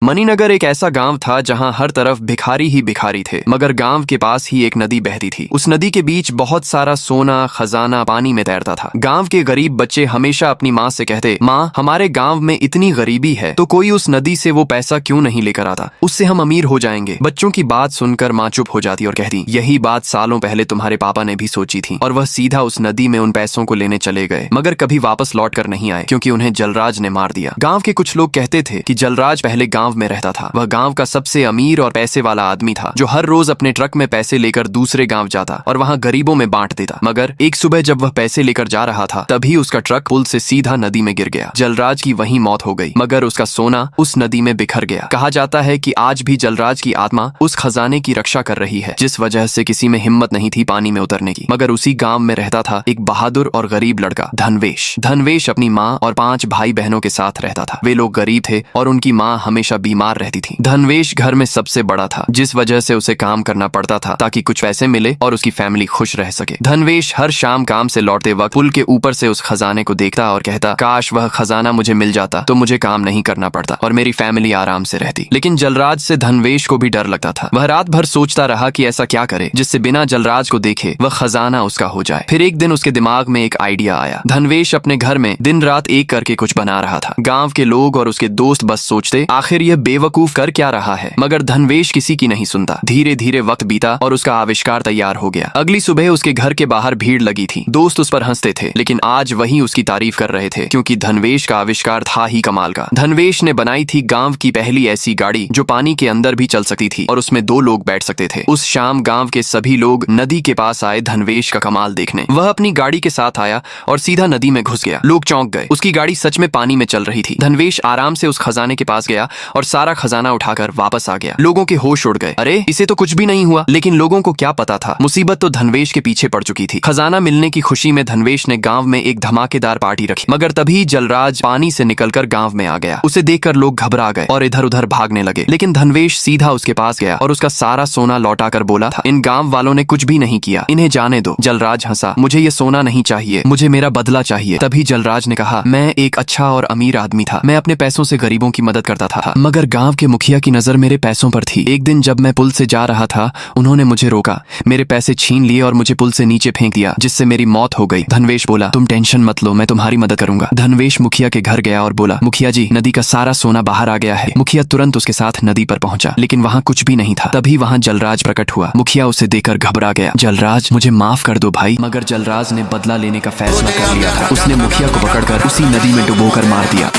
मणिनगर एक ऐसा गांव था जहां हर तरफ भिखारी ही भिखारी थे, मगर गांव के पास ही एक नदी बहती थी। उस नदी के बीच बहुत सारा सोना खजाना पानी में तैरता था। गांव के गरीब बच्चे हमेशा अपनी माँ से कहते, माँ हमारे गांव में इतनी गरीबी है तो कोई उस नदी से वो पैसा क्यों नहीं लेकर आता, उससे हम अमीर हो जाएंगे। बच्चों की बात सुनकर माँ चुप हो जाती और कहती, यही बात सालों पहले तुम्हारे पापा ने भी सोची थी और वह सीधा उस नदी में उन पैसों को लेने चले गए, मगर कभी वापस लौट कर नहीं आए क्योंकि उन्हें जलराज ने मार दिया। गांव के कुछ लोग कहते थे कि जलराज पहले गांव में रहता था। वह गांव का सबसे अमीर और पैसे वाला आदमी था जो हर रोज अपने ट्रक में पैसे लेकर दूसरे गांव जाता और वहां गरीबों में बांट देता। मगर एक सुबह जब वह पैसे लेकर जा रहा था तभी उसका ट्रक पुल से सीधा नदी में गिर गया। जलराज की वहीं मौत हो गई, मगर उसका सोना उस नदी में बिखर गया। कहा जाता है कि आज भी जलराज की आत्मा उस खजाने की रक्षा कर रही है जिस वजह से किसी में हिम्मत नहीं थी पानी में उतरने की। मगर उसी गांव में रहता था एक बहादुर और गरीब लड़का धनवेश। धनवेश अपनी माँ और 5 भाई बहनों के साथ रहता था। वे लोग गरीब थे और उनकी माँ हमेशा बीमार रहती थी। धनवेश घर में सबसे बड़ा था जिस वजह से उसे काम करना पड़ता था ताकि कुछ पैसे मिले और उसकी फैमिली खुश रह सके। धनवेश हर शाम काम से लौटते वक्त पुल के ऊपर से उस खजाने को देखता और कहता, काश वह खजाना मुझे मिल जाता तो मुझे काम नहीं करना पड़ता और मेरी फैमिली आराम से रहती। लेकिन जलराज से धनवेश को भी डर लगता था। वह रात भर सोचता रहा कि ऐसा क्या करे जिससे बिना जलराज को देखे वह खजाना उसका हो जाए। फिर एक दिन उसके दिमाग में एक आइडिया आया। धनवेश अपने घर में दिन रात एक करके कुछ बना रहा था। गांव के लोग और उसके दोस्त बस सोचते, आखिर यह बेवकूफ कर क्या रहा है, मगर धनवेश किसी की नहीं सुनता। धीरे धीरे वक्त बीता और उसका आविष्कार तैयार हो गया। अगली सुबह उसके घर के बाहर भीड़ लगी थी। दोस्त उस पर हंसते थे, लेकिन आज वही उसकी तारीफ कर रहे थे क्योंकि धनवेश का आविष्कार था ही कमाल का। धनवेश ने बनाई थी गांव की पहली ऐसी गाड़ी जो पानी के अंदर भी चल सकती थी और उसमें 2 लोग बैठ सकते थे। उस शाम गांव के सभी लोग नदी के पास आए धनवेश का कमाल देखने। वह अपनी गाड़ी के साथ आया और सीधा नदी में घुस गया। लोग चौंक गए। उसकी गाड़ी सच में पानी में चल रही थी। धनवेश आराम से उस खजाने के पास गया और सारा खजाना उठाकर वापस आ गया। लोगों के होश उड़ गए। अरे इसे तो कुछ भी नहीं हुआ। लेकिन लोगों को क्या पता था, मुसीबत तो धनवेश के पीछे पड़ चुकी थी। खजाना मिलने की खुशी में धनवेश ने गांव में एक धमाकेदार पार्टी रखी, मगर तभी जलराज पानी से निकलकर गांव में आ गया। उसे देखकर लोग घबरा गए और इधर उधर भागने लगे। लेकिन धनवेश सीधा उसके पास गया और उसका सारा सोना लौटाकर बोला था, इन गांव वालों ने कुछ भी नहीं किया, इन्हें जाने दो। जलराज हंसा, मुझे ये सोना नहीं चाहिए, मुझे मेरा बदला चाहिए। तभी जलराज ने कहा, मैं एक अच्छा और अमीर आदमी था। मैं अपने पैसों से गरीबों की मदद करता था, मगर गांव के मुखिया की नजर मेरे पैसों पर थी। एक दिन जब मैं पुल से जा रहा था उन्होंने मुझे रोका, मेरे पैसे छीन लिए और मुझे पुल से नीचे फेंक दिया, जिससे मेरी मौत हो गई। धनवेश बोला, तुम टेंशन मत लो, मैं तुम्हारी मदद करूंगा। धनवेश मुखिया के घर गया और बोला, मुखिया जी नदी का सारा सोना बाहर आ गया है। मुखिया तुरंत उसके साथ नदी पर पहुंचा, लेकिन वहां कुछ भी नहीं था। तभी वहां जलराज प्रकट हुआ। मुखिया उसे देखकर घबरा गया। जलराज मुझे माफ कर दो भाई। मगर जलराज ने बदला लेने का फैसला कर लिया था। उसने मुखिया को पकड़कर उसी नदी में डुबोकर मार दिया।